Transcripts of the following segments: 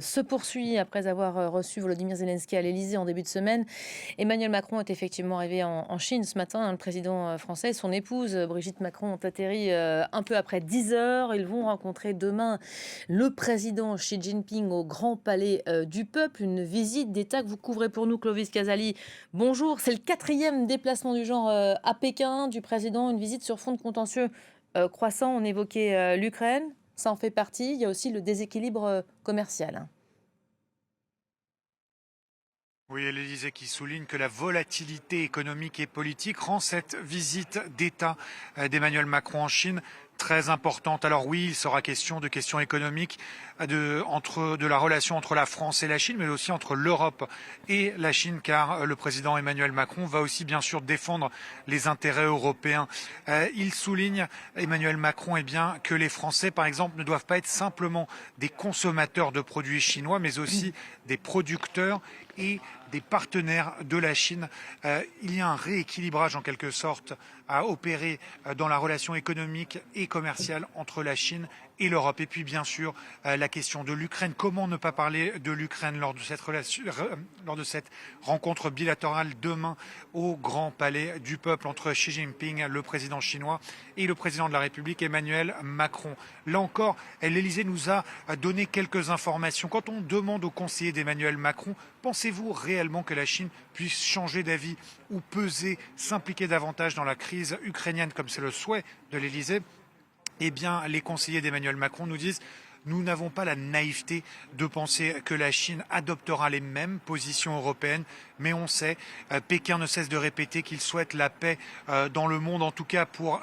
Se poursuit après avoir reçu Volodymyr Zelensky à l'Élysée en début de semaine. Emmanuel Macron est effectivement arrivé en Chine ce matin, hein. Le président français et son épouse Brigitte Macron ont atterri un peu après 10 heures. Ils vont rencontrer demain le président Xi Jinping au Grand Palais du Peuple. Une visite d'État que vous couvrez pour nous, Clovis Casali. Bonjour, c'est le quatrième déplacement du genre à Pékin du président. Une visite sur fond de contentieux croissant. On évoquait l'Ukraine. Ça en fait partie. Il y a aussi le déséquilibre commercial, hein. Oui, et l'Élysée qui souligne que la volatilité économique et politique rend cette visite d'État d'Emmanuel Macron en Chine très importante. Alors oui, il sera question de questions économiques, de la relation entre la France et la Chine, mais aussi entre l'Europe et la Chine, car le président Emmanuel Macron va aussi bien sûr défendre les intérêts européens. Il souligne, Emmanuel Macron, que les Français, par exemple, ne doivent pas être simplement des consommateurs de produits chinois, mais aussi des producteurs et des partenaires de la Chine. Il y a un rééquilibrage en quelque sorte à opérer dans la relation économique et commerciale entre la Chine et l'Europe. Et puis bien sûr la question de l'Ukraine. Comment ne pas parler de l'Ukraine lors de cette rencontre bilatérale demain au Grand Palais du Peuple entre Xi Jinping, le président chinois, et le président de la République Emmanuel Macron. Là encore, l'Élysée nous a donné quelques informations. Quand on demande aux conseillers d'Emmanuel Macron, pensez-vous réellement que la Chine puisse changer d'avis ou peser, s'impliquer davantage dans la crise ukrainienne comme c'est le souhait de l'Élysée? Eh bien, les conseillers d'Emmanuel Macron nous disent: nous n'avons pas la naïveté de penser que la Chine adoptera les mêmes positions européennes, mais on sait, Pékin ne cesse de répéter qu'il souhaite la paix dans le monde, en tout cas pour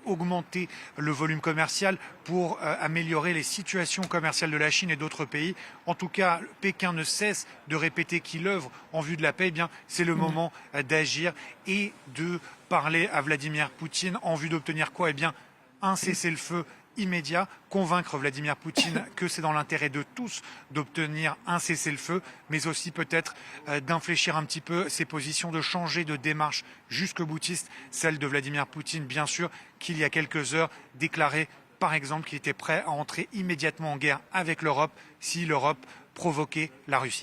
augmenter le volume commercial, pour améliorer les situations commerciales de la Chine et d'autres pays. En tout cas, Pékin ne cesse de répéter qu'il œuvre en vue de la paix. Eh bien, c'est le moment d'agir et de parler à Vladimir Poutine en vue d'obtenir quoi? Eh bien, un cessez-le-feu immédiat, convaincre Vladimir Poutine que c'est dans l'intérêt de tous d'obtenir un cessez-le-feu, mais aussi peut-être d'infléchir un petit peu ses positions, de changer de démarche jusque-boutiste, celle de Vladimir Poutine, bien sûr, qu'il y a quelques heures déclarait par exemple qu'il était prêt à entrer immédiatement en guerre avec l'Europe si l'Europe provoquait la Russie.